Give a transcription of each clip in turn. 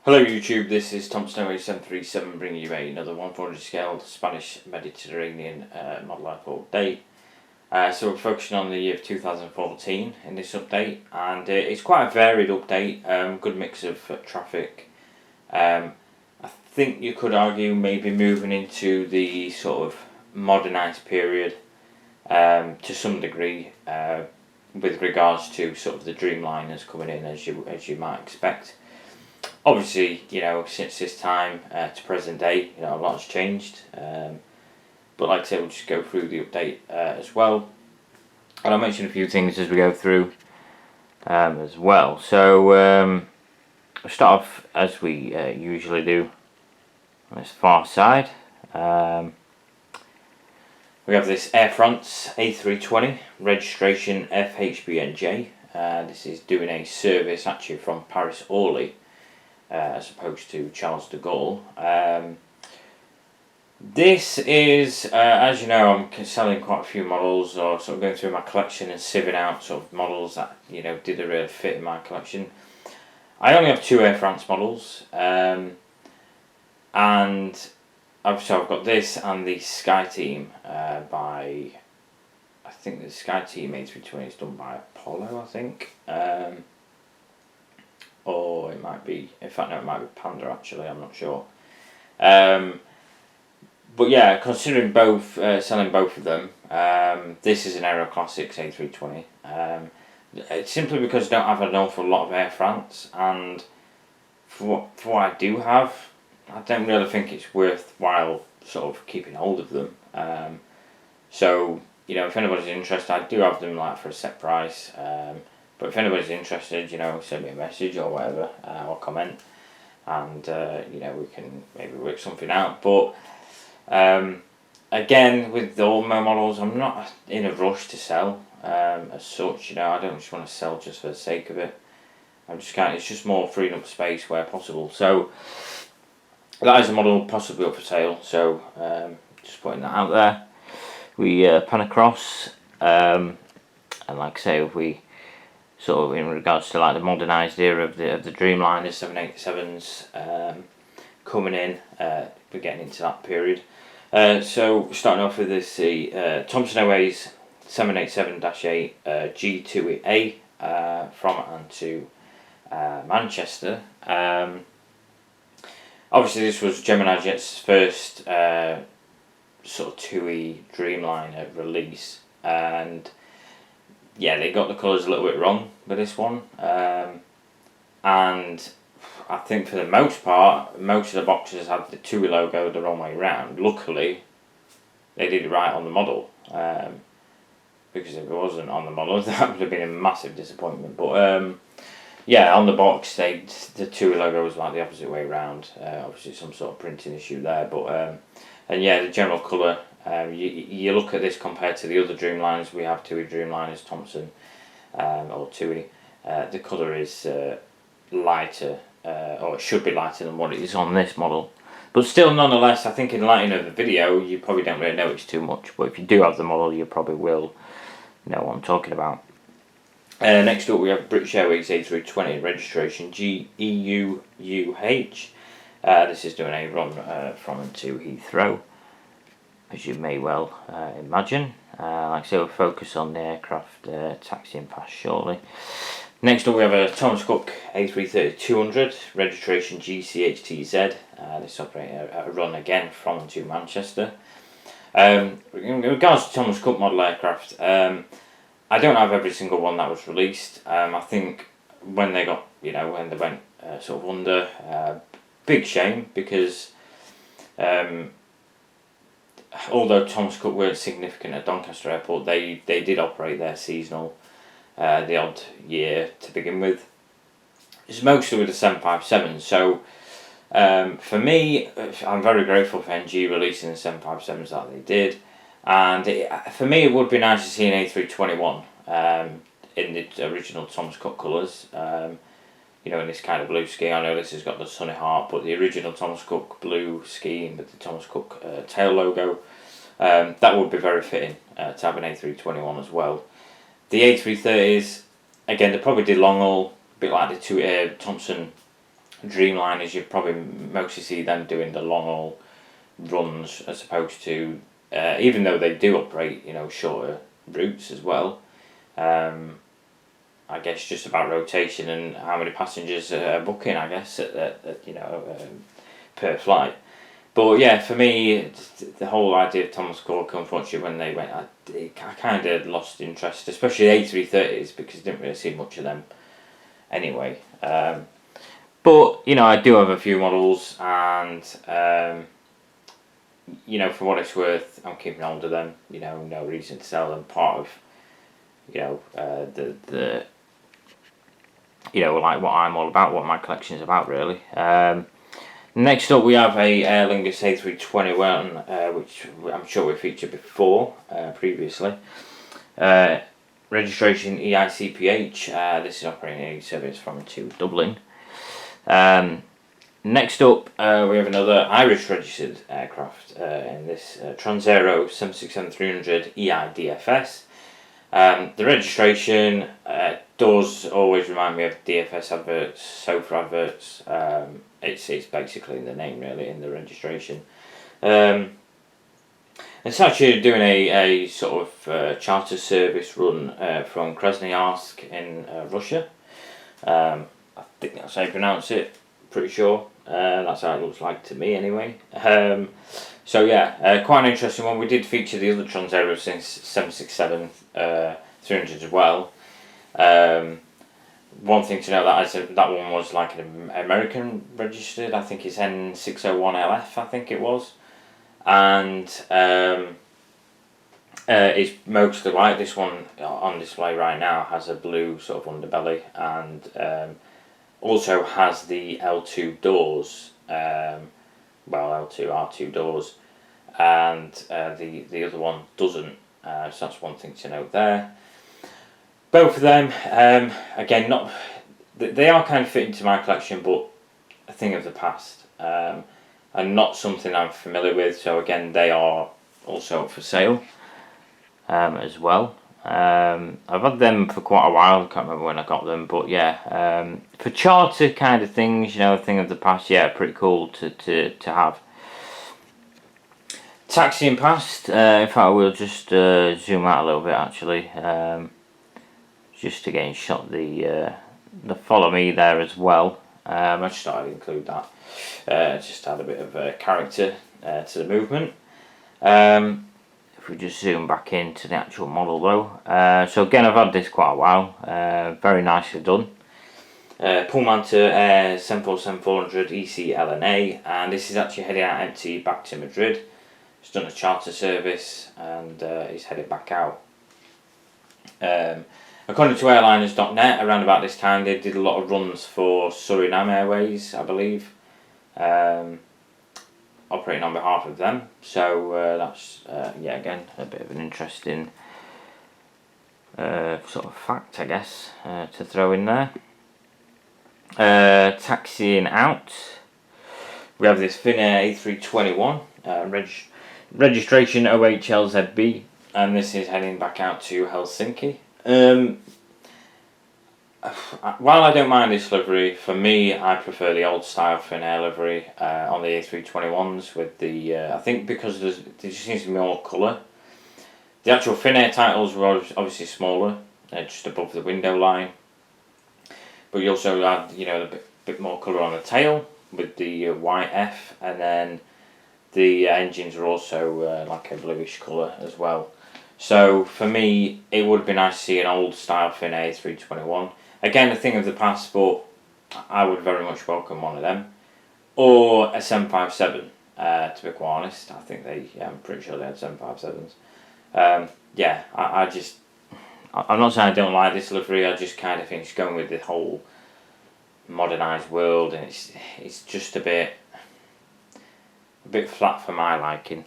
Hello YouTube, this is Thompson A321 bringing you another 140 scale Spanish Mediterranean model airport update. So we're focusing on the year of 2014 in this update, and it's quite a varied update, good mix of traffic. I think you could argue maybe moving into the sort of modernised period to some degree with regards to sort of the Dreamliners coming in as you might expect. Obviously, since this time to present day, a lot has changed. But like I say, we'll just go through the update as well. And I'll mention a few things as we go through as well. So, we'll start off as we usually do on this far side. We have this Air France A320, registration FHBNJ. This is doing a service actually from Paris Orly. As opposed to Charles de Gaulle. This is, as you know, I'm selling quite a few models, or sort of going through my collection and sieving out sort of models that did a real fit in my collection. I only have two Air France models, and I've got this and the Sky Team by, I think the Sky Team A320 is done by Apollo, I think. Or it might be, in fact no, it might be Panda actually, I'm not sure. But yeah, considering both, selling both of them, this is an Aero Classics A320. It's simply because I don't have an awful lot of Air France, and for what I do have, I don't really think it's worthwhile sort of keeping hold of them. So, if anybody's interested, I do have them like for a set price. But if anybody's interested, send me a message or whatever, or comment, and we can maybe work something out. But again, with all my models, I'm not in a rush to sell as such. I don't just want to sell just for the sake of it. It's just more freeing up space where possible. So that is a model possibly up for sale. So just putting that out there. We pan across, and like I say, if we sort of in regards to like the modernised era of the Dreamliners 787s coming in, we're getting into that period. So starting off with this Thomson Airways 787-8 G2A from and to Manchester. Obviously this was Gemini Jet's first sort of TUI Dreamliner release, and yeah, they got the colours a little bit wrong with this one, and I think for the most part, most of the boxes had the TUI logo the wrong way around. Luckily, they did it right on the model, because if it wasn't on the model, that would have been a massive disappointment. But yeah, on the box, the TUI logo was like the opposite way around. Obviously, some sort of printing issue there, but and yeah, the general colour. You look at this compared to the other Dreamliners we have, TUI Dreamliners, Thomson, or TUI. The colour is lighter, or it should be lighter than what it is on this model. But still, nonetheless, I think in lighting of the video, you probably don't really notice too much. But if you do have the model, you probably will know what I'm talking about. Next up, we have British Airways A320, registration GEUUH. This is doing a run from and to Heathrow, as you may well imagine. Like I say, we'll focus on the aircraft taxiing past shortly. Next up we have a Thomas Cook A330-200, registration GCHTZ. This operating a run again from and to Manchester. In regards to Thomas Cook model aircraft, I don't have every single one that was released. I think when they got, when they went sort of under, big shame, because although Thomas Cook weren't significant at Doncaster Airport, they did operate their seasonal the odd year to begin with. It's mostly with the 757s. So for me, I'm very grateful for NG releasing the 757s that they did, and for me it would be nice to see an A321 in the original Thomas Cook colours. In this kind of blue ski. I know this has got the Sunny Heart, but the original Thomas Cook blue skiing with the Thomas Cook tail logo, that would be very fitting to have an A321 as well. The A330s, again, they probably did long haul, a bit like the two Thomson Dreamliners, you probably mostly see them doing the long haul runs as opposed to, even though they do operate, shorter routes as well. I guess just about rotation and how many passengers are booking, I guess, per flight. But yeah, for me, the whole idea of Thomas Cook, unfortunately, when they went, I kind of lost interest, especially the A330s, because I didn't really see much of them anyway. But, I do have a few models, and, for what it's worth, I'm keeping hold of them. No reason to sell them. Part of, like what I'm all about, what my collection is about, really. Next up, we have a Aer Lingus A321, which I'm sure we featured before, previously. Registration EICPH. This is operating a service from to Dublin. Next up, we have another Irish registered aircraft in this Transaero 767-300 EIDFS. The registration does always remind me of DFS adverts, SOFA adverts. It's basically in the name, really, in the registration. It's actually doing a sort of charter service run from Krasnoyarsk in Russia. I think that's how you pronounce it, pretty sure. That's how it looks like to me, anyway. So yeah, quite an interesting one. We did feature the other Transaero 767-300 as well. One thing to note that one was like an American registered. I think it's N601LF. I think it was, and it's mostly white. This one on display right now has a blue sort of underbelly, and also has the L2 doors. L2 R2 doors, and the other one doesn't. So that's one thing to note there. Both of them, again, they are kind of fit into my collection, but a thing of the past, and not something I'm familiar with. So again, they are also up for sale as well. I've had them for quite a while. I can't remember when I got them, but yeah, for charter kind of things, a thing of the past. Yeah, pretty cool to have. Taxiing past. In fact, we'll just zoom out a little bit actually. Just to get shot the follow me there as well. I just thought I'd include that. Just to add a bit of character to the movement. If we just zoom back into the actual model though. So again, I've had this quite a while. Very nicely done. Pullmantur 747-400 EC-LNA, and this is actually heading out empty back to Madrid. It's done a charter service and is headed back out. According to airliners.net, around about this time they did a lot of runs for Suriname Airways, I believe, operating on behalf of them. So that's, again, a bit of an interesting sort of fact, I guess, to throw in there. Taxiing out, we have this Finnair A321, registration OHLZB, and this is heading back out to Helsinki. While I don't mind this livery, for me I prefer the old style Finnair livery on the A321s with the, I think because there just seems to be more colour. The actual Finnair titles were obviously smaller, just above the window line, but you also had a bit more colour on the tail with the white F, and then the engines are also like a bluish colour as well. So for me, it would be nice to see an old style Finnair A321. Again, a thing of the past, but I would very much welcome one of them. Or a 757, to be quite honest. I think I'm pretty sure they had 757s. I'm not saying I don't like this livery, I just kind of think it's going with the whole modernised world, and it's just a bit flat for my liking.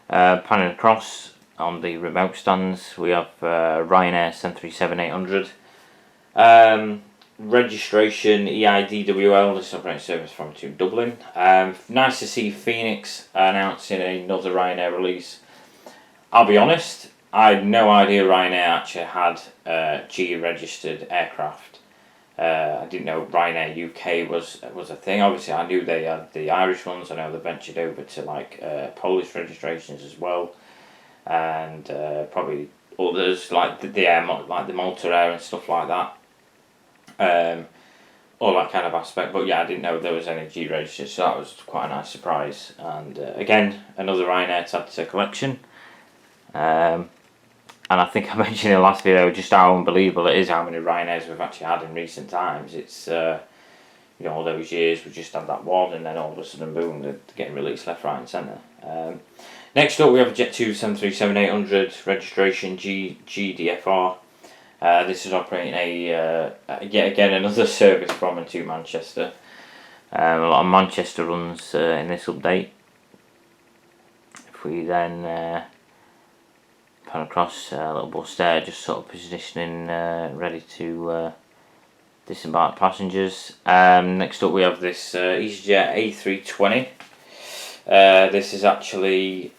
Panning across on the remote stands, we have Ryanair 737-800. Registration EIDWL, this operating service from to Dublin. Nice to see Phoenix announcing another Ryanair release. I'll be honest, I had no idea Ryanair actually had GE registered aircraft. I didn't know Ryanair UK was a thing. Obviously, I knew they had the Irish ones. I know they ventured over to like Polish registrations as well, and probably others like the Air, like the Malta Air and stuff like that. All that kind of aspect. But yeah, I didn't know there was any G registered, so that was quite a nice surprise. And again, another Ryanair to add to the collection. And I think I mentioned in the last video just how unbelievable it is how many Ryanairs we've actually had in recent times. It's all those years we just had that one, and then all of a sudden, boom, they're getting released left, right, and centre. Next up, we have a Jet2 737-800 registration GDFR. This is operating yet again another service from and to Manchester. A lot of Manchester runs in this update. If we then pan across a little bus there, just sort of positioning, ready to disembark passengers. Next up we have this Easyjet A320. This is actually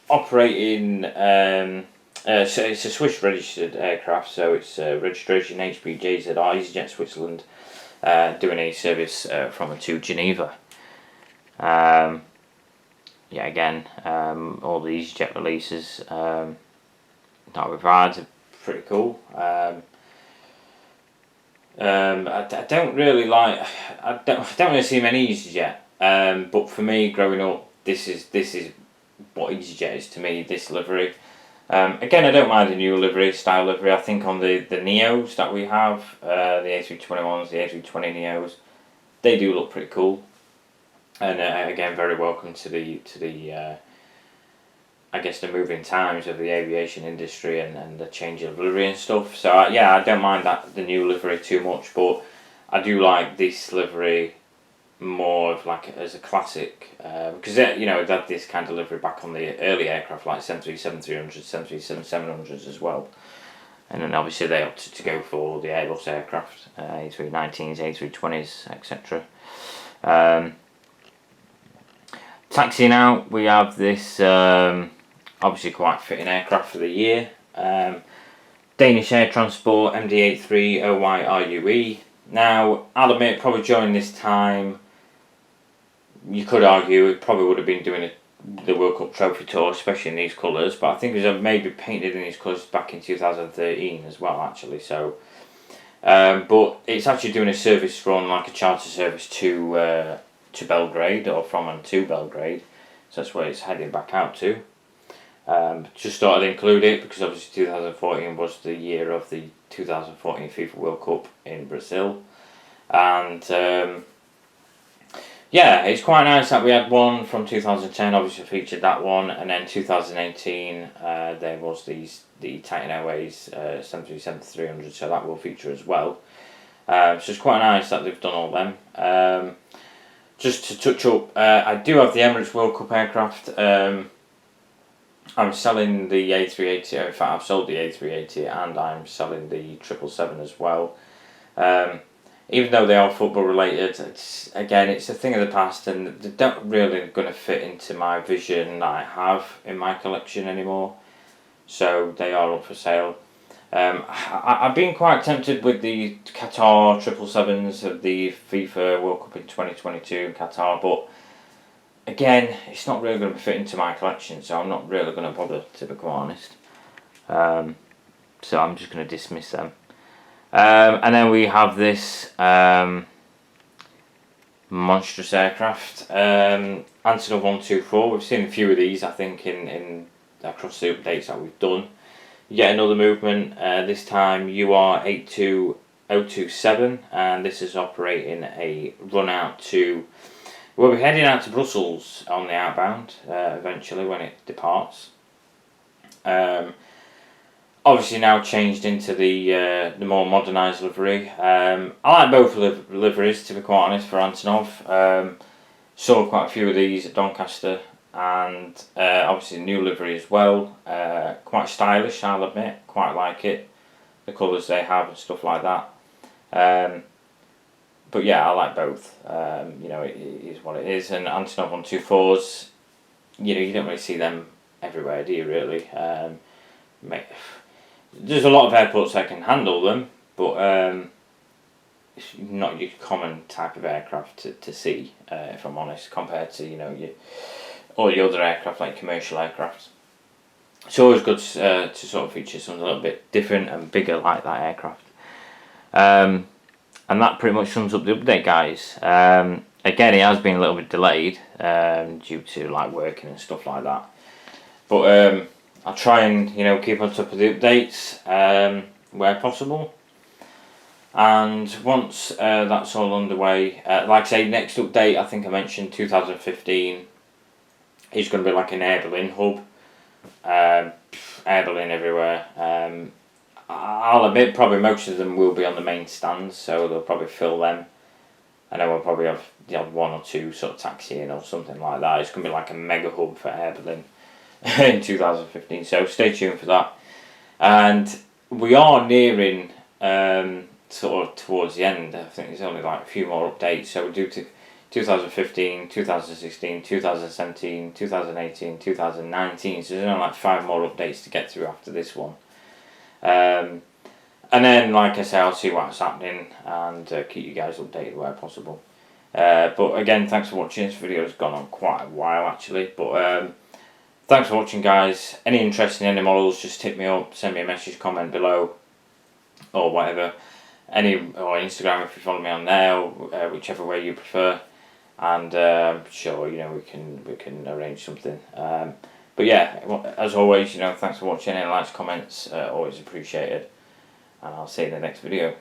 operating, so it's a Swiss registered aircraft, so it's registration HBJZR, Easyjet Switzerland, doing a service from and to Geneva. Yeah, again, all the Easyjet releases that we've had are pretty cool. I don't really like. I don't really see many Easyjet. But for me, growing up, this is what Easyjet is to me. This livery. Again, I don't mind the new livery, style livery. I think on the Neos that we have, the A321s, the A320 Neos, they do look pretty cool. And again, very welcome to the I guess the moving times of the aviation industry and the change of livery and stuff. So yeah, I don't mind the new livery too much, but I do like this livery more of like as a classic, because they had this kind of livery back on the early aircraft like 737-300s, 737-700s as well. And then obviously they opted to go for the Airbus aircraft, A319s, A320s, etc. Taxiing out, we have this obviously quite fitting aircraft for the year. Danish Air Transport MD83OYRUE. Now, I'll admit, probably during this time, you could argue it probably would have been doing the World Cup Trophy Tour, especially in these colours, but I think it was maybe painted in these colours back in 2013 as well, actually. So, but it's actually doing a service run, like a charter service to Belgrade, or from and to Belgrade, so that's where it's heading back out to. Just thought I'd include it because obviously 2014 was the year of the 2014 FIFA World Cup in Brazil, and yeah, it's quite nice that we had one from 2010, obviously featured that one, and then 2018 there was the Titan Airways 737-300, so that will feature as well. So it's quite nice that they've done all them. Just to touch up, I do have the Emirates World Cup aircraft. I'm selling the A380, in fact I've sold the A380 and I'm selling the 777 as well. Even though they are football related, it's a thing of the past and they don't really going to fit into my vision that I have in my collection anymore. So they are up for sale. I've been quite tempted with the Qatar 777s of the FIFA World Cup in 2022 in Qatar, but again, it's not really going to fit into my collection, so I'm not really going to bother, to be quite honest. So I'm just going to dismiss them. And then we have this monstrous aircraft, Antonov 124. We've seen a few of these, I think, in across the updates that we've done. Yet another movement, this time UR82027, and this is operating a run out to, we'll be heading out to Brussels on the outbound eventually when it departs. Obviously now changed into the more modernised livery. I like both liveries, to be quite honest, for Antonov. Saw quite a few of these at Doncaster, and obviously new livery as well. Quite stylish, I'll admit, quite like it, the colours they have and stuff like that. But yeah, I like both. It is what it is, and Antonov 124s, you don't really see them everywhere, do you really? There's a lot of airports that can handle them, but not your common type of aircraft to see, if I'm honest, compared to, you know, all your other aircraft, like commercial aircraft. It's always good to sort of feature something a little bit different and bigger like that aircraft. And that pretty much sums up the update, guys. Again, it has been a little bit delayed due to like working and stuff like that. But I'll try and, you know, keep on top of the updates where possible. And once that's all underway, like I say, next update, I think I mentioned 2015, is going to be like an air balloon hub. Air balloon everywhere. I'll admit probably most of them will be on the main stands, so they'll probably fill them. I know we'll probably have one or two sort of taxiing or something like that. It's going to be like a mega hub for air balloon in 2015, so stay tuned for that. And we are nearing sort of towards the end. I think there's only like a few more updates, so we'll do 2015, 2016, 2017, 2018, 2019, so there's only like 5 more updates to get through after this one. And then, like I say, I'll see what's happening and keep you guys updated where possible. But again, thanks for watching. This video has gone on quite a while actually, but thanks for watching, guys. Any interest in any models, just hit me up, send me a message, comment below, or whatever. Or Instagram if you follow me on there, or, whichever way you prefer. And sure, you know, we can arrange something. But yeah, as always, you know, thanks for watching. Any likes, comments, always appreciated. And I'll see you in the next video.